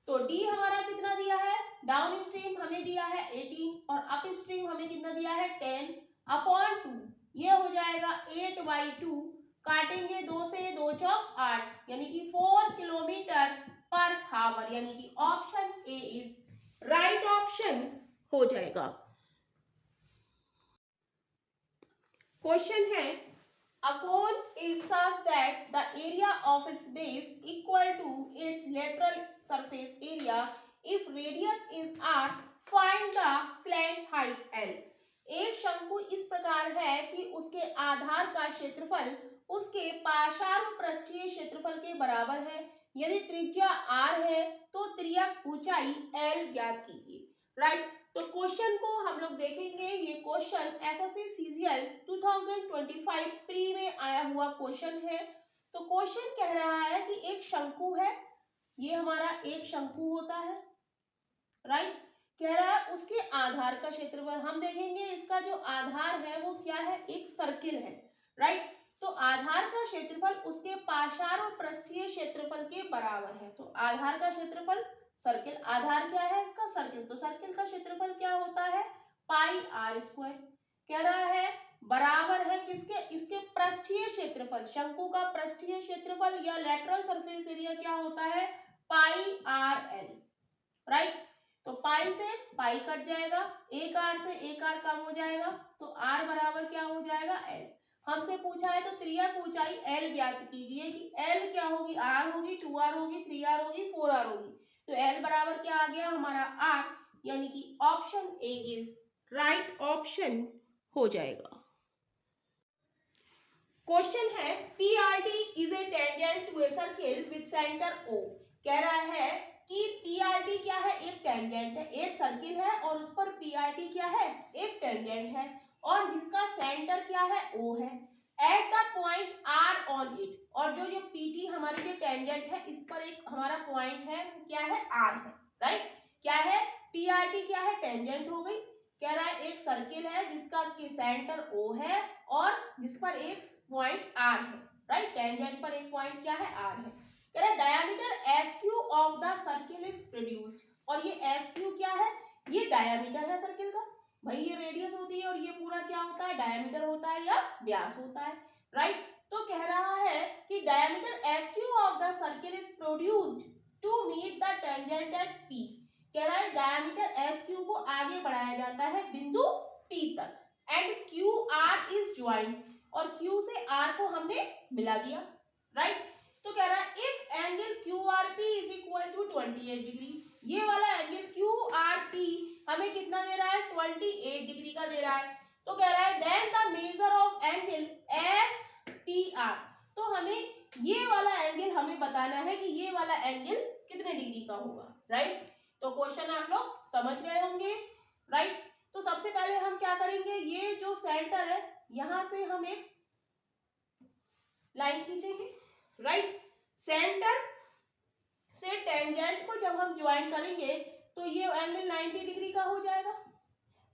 तो d हमारा कितना दिया है, डाउन स्ट्रीम हमें दिया है 18 और अप स्ट्रीम हमें कितना दिया है 10 अपॉन 2, ये हो जाएगा 8/2, काटेंगे 2 से 2 चौक 8, यानी कि 4 किलोमीटर पर हावर, यानी कि option A is right option हो जाएगा। क्वेश्चन है a cone is such that the area of its base equal to its lateral surface area if radius is r, find the slant height l। एक शंकु इस प्रकार है कि उसके आधार का क्षेत्रफल उसके पार्श्व पृष्ठीय क्षेत्रफल के बराबर है। यदि त्रिज्या r है तो त्रिज्यक ऊंचाई l ज्ञात कीजिए। राइट, तो क्वेश्चन को हम लोग देखेंगे। ये क्वेश्चन एसएससी सीजीएल 2025 प्री में आया हुआ क्वेश्चन है। तो क्वेश्चन कह रहा है कि एक शंकु है, ये हमारा एक शंकु होता है। राइट, कह रहा है उसके आधार का क्षेत्रफल, हम देखेंगे इसका जो आधार है वो क्या है, एक सर्किल है। राइट, तो आधार का क्षेत्रफल उसके पार्श्व पृष्ठीय क्षेत्रफल के बराबर है। तो आधार का क्षेत्रफल सर्किल, आधार क्या है इसका, सर्किल, तो सर्किल का क्षेत्रफल क्या होता है, पाई आर स्क्वायर। कह रहा है बराबर है किसके, इसके पृष्ठीय क्षेत्रफल, शंकु का पृष्ठीय क्षेत्रफल या लेटरल सरफेस एरिया क्या होता है, पाई आर एल। राइट, तो पाई से पाई कट जाएगा, एक आर से एक आर कम हो जाएगा, तो आर बराबर क्या हो जाएगा, एल। हमसे पूछा है तो त्रिज्यक ऊंचाई एल ज्ञात कीजिए कि एल क्या होगी, आर होगी, 2r होगी, 3r होगी, 4r होगी। तो एल बराबर क्या आ गया हमारा आर, यानी कि option A is right option हो जाएगा। क्वेश्चन है P R T is a tangent to a circle with centre O. कह रहा है कि पी आर टी क्या है, एक टेंजेंट है, एक सर्किल है और उस पर पी आर टी क्या है, एक टेंजेंट है और जिसका सेंटर क्या है, ओ है। At the point R on it, और जो ये पीटी हमारी जो टेंजेंट है इस पर एक हमारा पॉइंट है, क्या है, आर है। राइट, क्या है, पीआरटी क्या है, टेंजेंट हो गई। कह रहा है एक सर्किल है जिसका की सेंटर ओ है और जिस पर एक पॉइंट आर है। राइट, टेंजेंट पर एक पॉइंट क्या है, आर है। कह रहा है diameter S Q of the circle is produced, और ये एस क्यू क्या है, ये डायमीटर है सर्किल का। भाई ये रेडियस होती है और ये पूरा क्या होता है, डायमीटर होता है या व्यास होता है। राइट, तो कह रहा है कि diameter S Q of the circle is produced to meet the tangent at P. कह रहा है डायमीटर एस क्यू को आगे बढ़ाया जाता है बिंदु पी तक, and Q R is joint, और क्यू से आर को हमने मिला दिया। राइट, तो कह रहा है if angle Q R P is equal to 28 degree, ये वाला एंगल क्यू आर पी हमें कितना दे रहा है, 28 डिग्री का दे रहा है। तो कह रहा है then the measure of angle S T R, तो हमें ये वाला एंगल हमें बताना है कि ये वाला एंगल कितने डिग्री का होगा। राइट, तो क्वेश्चन आप लोग समझ गए होंगे। राइट, तो सबसे पहले हम क्या करेंगे, ये जो सेंटर है यहां से हम एक लाइन खींचेंगे। राइट, सेंटर से टेंजेंट को जब हम ज्वाइन करेंगे तो ये एंगल 90 डिग्री का हो जाएगा,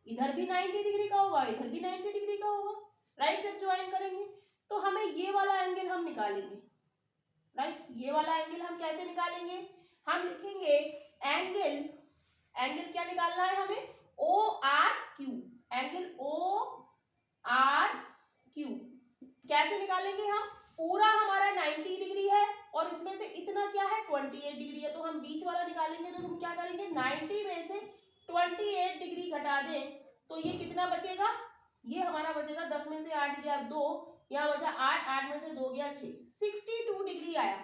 इधर भी 90 डिग्री का होगा, इधर भी 90 डिग्री का होगा। राइट, जब ज्वाइन करेंगे तो हमें ये वाला एंगल हम निकालेंगे। राइट, ये वाला एंगल हम कैसे निकालेंगे, हम लिखेंगे एंगल, एंगल क्या निकालना है हमें, O R Q, angle O R Q. कैसे निकालेंगे हम, पूरा हमारा 90 डिग्री है और इसमें से इतना क्या है, 28 डिग्री है, तो हम बीच वाला निकालेंगे। तो हम क्या करेंगे, 90 में से 28 डिग्री घटा दें तो ये कितना बचेगा, ये हमारा बचेगा 10 में से 8 गया 2, यहाँ बचा 8, 8 में से 2 गया 6, 62 डिग्री आया।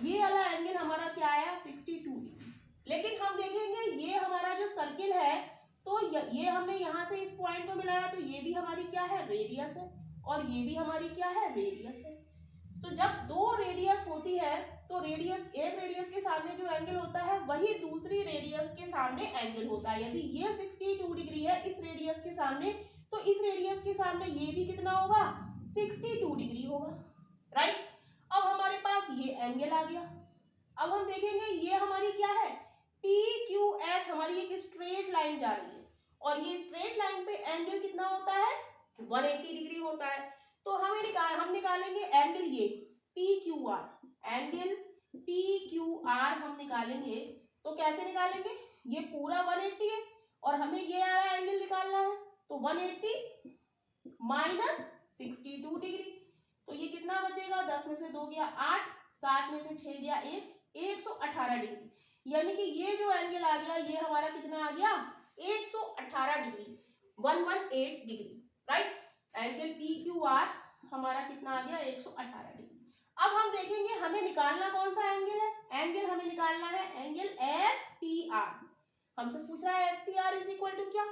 ये वाला एंगल हमारा क्या आया, 62 डिग्री। लेकिन हम देखेंगे ये हमारा जो सर्किल है, तो ये हमने यहाँ से इस पॉइंट को मिलाया, तो ये भी हमारी क्या है, रेडियस है, और ये भी हमारी क्या है, रेडियस है। तो जब दो रेडियस होती है तो रेडियस, एक रेडियस के सामने जो एंगल होता है वही दूसरी रेडियस के सामने एंगल होता है। यदि ये 62 डिग्री है इस रेडियस के सामने, तो इस रेडियस के सामने ये भी कितना होगा, 62 डिग्री होगा। राइट, अब हमारे पास ये एंगल आ गया। अब हम देखेंगे ये हमारी क्या है, पी क्यू एस, हमारी एक स्ट्रेट लाइन जा रही है और ये स्ट्रेट लाइन पे एंगल कितना होता है, 180 डिग्री होता है। तो हम निकालेंगे एंगल ये P Q R, angle P Q R हम निकालेंगे। तो कैसे निकालेंगे, ये पूरा 180 है और हमें ये वाला एंगल निकालना है, तो 180 माइनस 62 डिग्री, तो ये कितना बचेगा, 10 में से 2 गया 8, 7 में से 6 गया 1, 118 डिग्री, यानी कि ये जो एंगल आ गया ये हमारा कितना आ गया 118 degree, 118 degree, right. Angle P Q R हमारा कितना आ गया 118 डिग्री। अब हम देखेंगे हमें निकालना कौन सा एंगल है, एंगल हमें निकालना है एंगल एस पी आर। हमसे पूछ रहा है S P R is equal to क्या,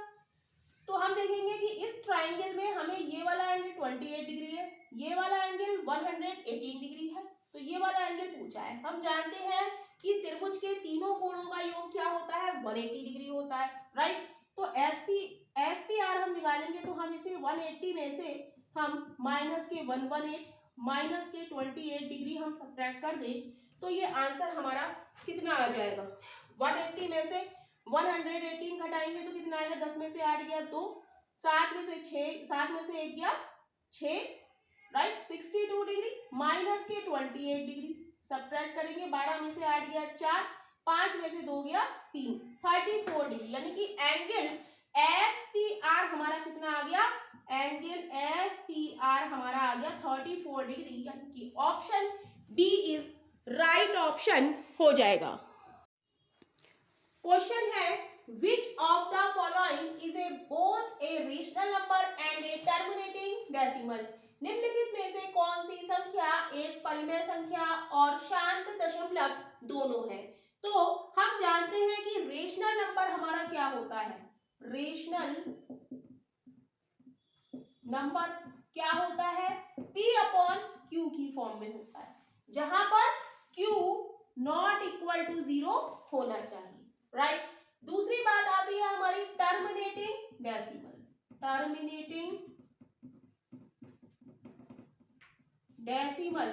तो हम देखेंगे कि इस ट्राइंगल में हमें ये वाला एंगल 28 डिग्री है, ये वाला एंगल 118 डिग्री है, तो ये वाला एंगल पूछा है। हम जानते हैं कि त्रिभुज के तीनों कोणों का योग क्या होता है 180 डिग्री होता है, राइट। तो एस पी आर हम निकालेंगे तो हम इसे 180 में से हम माइनस के 118 माइनस के 28 डिग्री हम सब्ट्रैक्ट कर दें तो ये आंसर हमारा कितना आ जाएगा, 180 में से 118 घटाएंगे तो कितना आएगा, 10 में से 8 गया 2, 7 में से 6, 7 में से 1 गया 6, राइट। 62 डिग्री माइनस के 28 डिग्री सब्ट्रैक्ट करेंगे, 12 में से 8 गया 4, 5 में से 2 गया 3, 34 डिग्री, यानी कि एंगल एस पी आर हमारा कितना आ गया, एंगल एस पी आर हमारा आ गया 34 डिग्री, यानी कि option B is right option हो जाएगा। क्वेश्चन है which of the following is a both a rational number and a terminating decimal. निम्नलिखित में से कौन सी संख्या एक परिमेय संख्या और शांत दशमलव दोनों है। तो हम जानते हैं कि रेशनल नंबर हमारा क्या होता है, रेशनल नंबर क्या होता है P अपॉन Q की फॉर्म में होता है, जहां पर Q नॉट इक्वल टू 0 होना चाहिए, राइट। दूसरी बात आती है हमारी टर्मिनेटिंग डेसिमल, टर्मिनेटिंग डेसिमल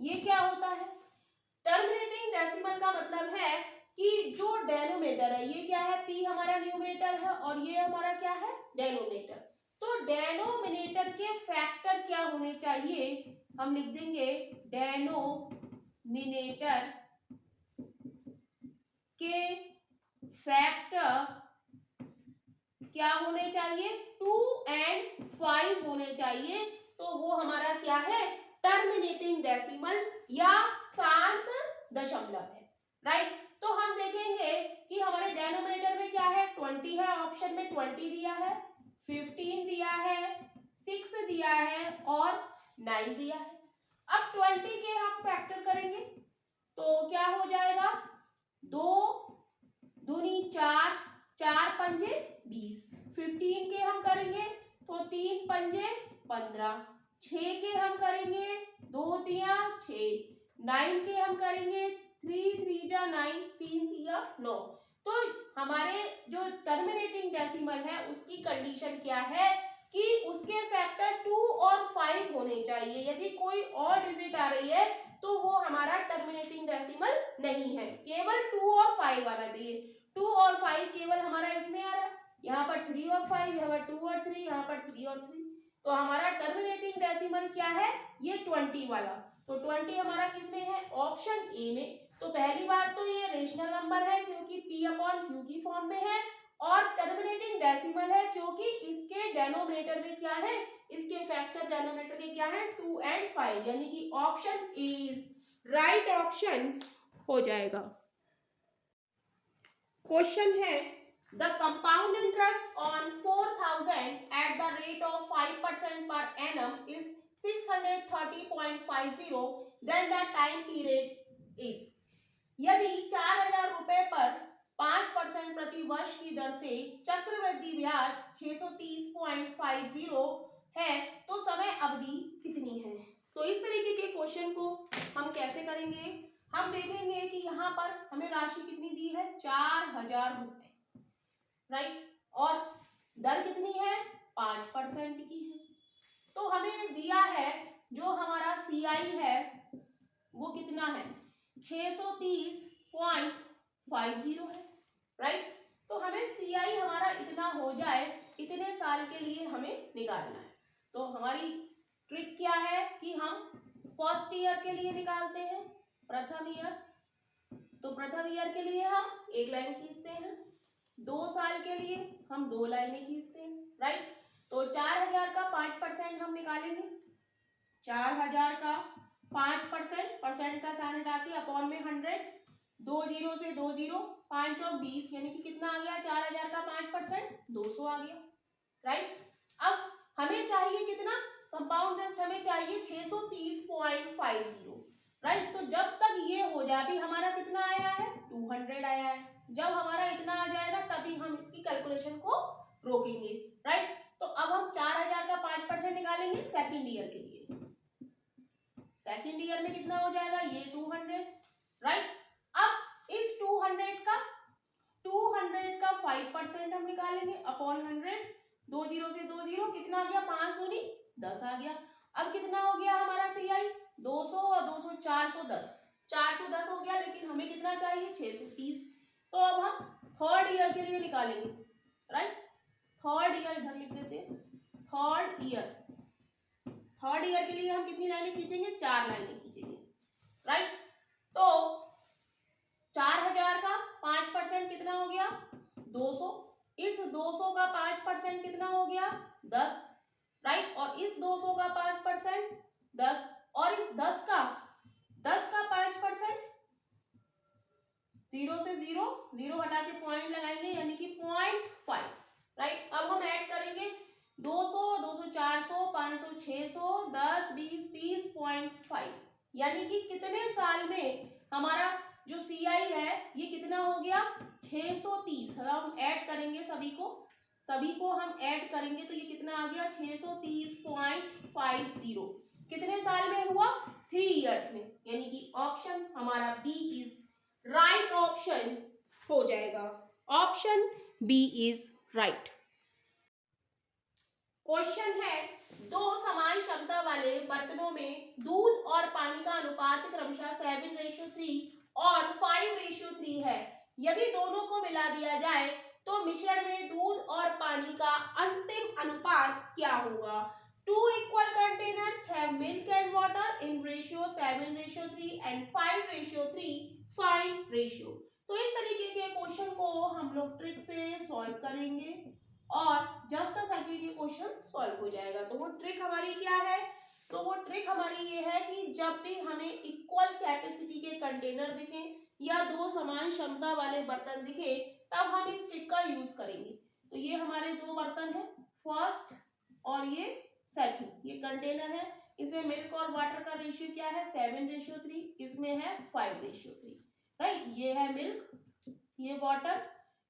ये क्या होता है, टर्मिनेटिंग डेसिमल का मतलब है कि जो डेनोमिनेटर है ये क्या है, P हमारा न्यूमरेटर है और ये हमारा क्या है डेनोमिनेटर, तो डेनोमिनेटर के फैक्टर क्या होने चाहिए, हम लिख देंगे डेनोमिनेटर के फैक्टर क्या होने चाहिए 2 और 5 होने चाहिए, तो वो हमारा क्या है टर्मिनेटिंग डेसिमल या शांत दशमलव है, राइट। तो हम देखेंगे कि हमारे डेनोमिनेटर में क्या है 20 है, ऑप्शन में 20 दिया है, 15 दिया है, 6 दिया है और 9 दिया है। अब 20 के हम फैक्टर करेंगे तो क्या हो जाएगा, 2 दूनी 4, 4 पंजे 20, 15 के हम करेंगे तो 3 पंजे 15, 6 के हम करेंगे 2 तिया 6, 9 के हम करेंगे 3 3 जा 9, 3 तिया 9। तो हमारे जो टर्मिनेटिंग डेसिमल है उसकी कंडीशन क्या है कि उसके फैक्टर 2 और 5 होने चाहिए, यदि कोई और डिजिट आ रही है तो वो हमारा टर्मिनेटिंग डेसिमल नहीं है, केवल 2 और 5 आना चाहिए। 2 और 5 केवल हमारा इसमें आ रहा है, यहाँ पर 3 और 5, यहाँ पर 2 और 3, यहाँ पर 3 और 3, तो हमारा टर्मिनेटिंग डेसिमल क्या है ये 20 वाला, तो 20 हमारा किसमें है ऑप्शन ए में। तो पहली बात तो ये रेशनल नंबर है क्योंकि P अपॉन Q की फॉर्म में है, और टर्मिनेटिंग डेसिमल है क्योंकि इसके डेनोमिनेटर में क्या है, इसके फैक्टर डेनोमिनेटर के क्या है 2 और 5, यानी कि option A is right option हो जाएगा। क्वेश्चन है the compound interest on 4000 at the rate of 5% per annum is 630.50, then the time period is. यदि 4000 रुपए पर 5% प्रति वर्ष की दर से चक्रवृद्धि ब्याज 630.50 है तो समय अवधि कितनी है। तो इस तरीके के क्वेश्चन को हम कैसे करेंगे, हम देखेंगे कि यहाँ पर हमें राशि कितनी दी है 4000 रुपए, राइट, और दर कितनी है 5% की है, तो हमें दिया है जो हमारा CI है वो कितना है 630.50 है, राइट। तो हमें CI हमारा इतना हो जाए, इतने साल के लिए हमें निकालना है। तो हमारी ट्रिक क्या है कि हम फर्स्ट ईयर के लिए निकालते हैं, प्रथम ईयर, तो प्रथम ईयर के लिए हम एक लाइन खींचते हैं, 2 साल के लिए हम 2 लाइनें खींचते हैं, राइट। तो 4000 का 5% हम निकालेंगे, 4000 का 5%, परसेंट का साइन हटा के अपॉन में 100, 2 जीरो से 2 जीरो, 5 और 20, यानी कि कितना आ गया 4000 का 5%, 200 आ गया। राइट, अब हमें चाहिए कितना, कंपाउंड इंटरेस्ट हमें चाहिए 630.50। राइट, तो जब तक ये हो जाए, अभी हमारा कितना आया है 200 आया है, जब हमारा इतना आ जाएगा तभी हम इसकी कैलकुलेशन को रोकेंगे। राइट, तो अब हम 4000 का 5% निकालेंगे सेकेंड ईयर के लिए। सेकेंड ईयर में कितना हो जाएगा ये 200। राइट, अब इस 200 का 5% हम निकालेंगे अपॉन 100, 2 जीरो से 2 जीरो, कितना आ गया 5 दूनी 10 आ गया। अब कितना हो गया हमारा CI 200 और 200 410, 410 हो गया, लेकिन हमें कितना चाहिए 630। तो अब हम थर्ड ईयर के लिए निकालेंगे। राइट, थर्ड ईयर इधर लिख देते हैं। थर्ड ईयर के लिए हम कितनी लाइनें खींचेंगे, 4 लाइनें खींचेंगे। राइट, तो 4000 का 5% कितना हो गया 200, इस 200 का 5% कितना हो गया 10। राइट, और इस 200 का 5% 10, और इस 10 का 5%, 0 से 0 0 हटा के पॉइंट लगाएंगे, यानी कि 0.5। राइट, अब हम ऐड करेंगे 200, 200 400, 500 600, 10 20 30.5, यानी कि कितने साल में हमारा जो CI है ये कितना हो गया 630। हम ऐड करेंगे सभी को हम ऐड करेंगे तो ये कितना आ गया 630.50। कितने साल में हुआ 3 इयर्स में, यानी कि ऑप्शन हमारा बी इज राइट ऑप्शन हो जाएगा। Option B is right. Question है, दो समान क्षमता वाले बर्तनों में दूध और पानी का अनुपात क्रमशः 7:3 और 5:3 है। यदि दोनों को मिला दिया जाए तो मिश्रण में दूध और पानी का अंतिम अनुपात क्या होगा। 2 equal containers have milk and water in ratio 7:3 and 5:3. Find ratio। तो इस तरीके के क्वेश्चन को हम लोग ट्रिक से सॉल्व करेंगे और जस्ट अ सेकंड ये क्वेश्चन सॉल्व हो जाएगा। तो वो ट्रिक हमारी क्या है, तो वो ट्रिक हमारी ये है कि जब भी हमें इक्वल कैपेसिटी के कंटेनर दिखें या दो समान क्षमता वाले बर्तन दिखे तब हम इस ट्रिक का यूज करेंगे। तो ये हमारे दो बर्तन है, फर्स्ट और ये सेकंड, ये कंटेनर है, इसमें मिल्क और वाटर का रेशियो क्या है 7:3, इसमें है 5:3। राइट, ये है मिल्क, ये वाटर,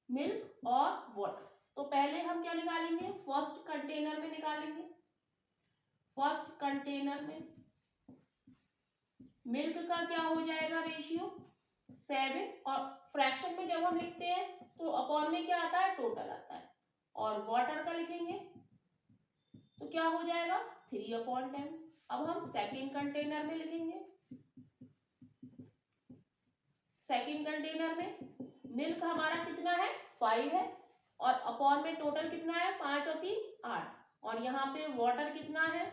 मिल्क और वाटर। तो पहले हम क्या निकालेंगे, फर्स्ट कंटेनर में निकालेंगे। फर्स्ट कंटेनर में मिल्क का क्या हो जाएगा रेशियो 7, और फ्रैक्शन में जब हम लिखते हैं तो अपॉन में क्या आता है टोटल आता है, और वाटर का लिखेंगे तो क्या हो जाएगा 3/10। अब हम सेकंड कंटेनर में लिखेंगे। सेकंड कंटेनर में मिल्क हमारा कितना है 5 है, और अपॉन में टोटल कितना है 5 और 3 8, और यहाँ पे वाटर कितना है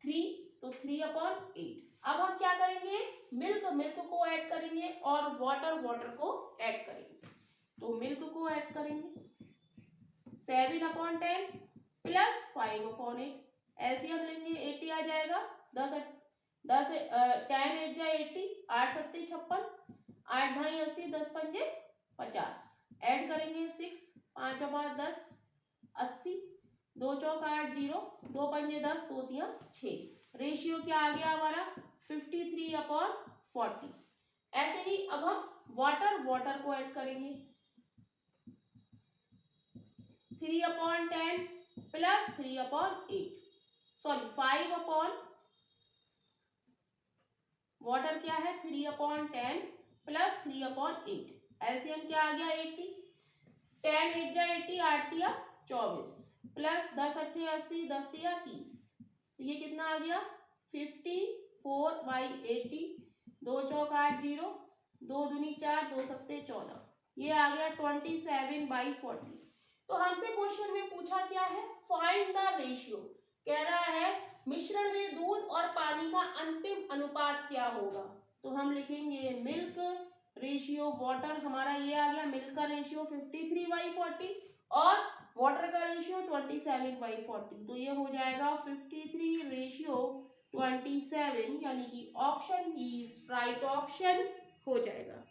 3, तो 3/8। अब हम क्या करेंगे, मिल्क को ऐड करेंगे और वाटर को ऐड करेंगे। तो मिल्क को ऐड करेंगे 7/10 प्लस 5/8, एलसीएम लेंगे 80 आ जाएगा, 10 10 8 जा 80, 8 7 56, 8 ढाई 80, 10 पंजे 50, ऐड करेंगे 6, 5/10 80, 2 चौक 8 0, 2 पंजे 10, 2 तिया 6, रेशियो क्या आ गया हमारा 53/40। ऐसे ही अब हम वाटर को ऐड करेंगे 3/10 प्लस 3/8, सॉरी 5 वाटर क्या है 3/10 प्लस 3/8, एलसीएम क्या आ गया 80, 10 8 जा 80, 8 तिया 24 प्लस 10 8 80, 10 तिया 30, तो ये कितना आ गया 54/80, 2 चौक 8 0, 2 दूनी 4, 2 सत्ते 14, ये आ गया 27/40। तो हमसे क्वेश्चन में पूछा क्या है, फाइंड द रेशियो, कह रहा है मिश्रण में दूध और पानी का अंतिम अनुपात क्या होगा। तो हम लिखेंगे मिल्क रेशियो वाटर, हमारा ये आ गया, मिल्क का रेशियो 53/40 और वाटर का रेशियो 27/40, तो ये हो जाएगा 53:27। 27 यानी कि option B is right option हो जाएगा।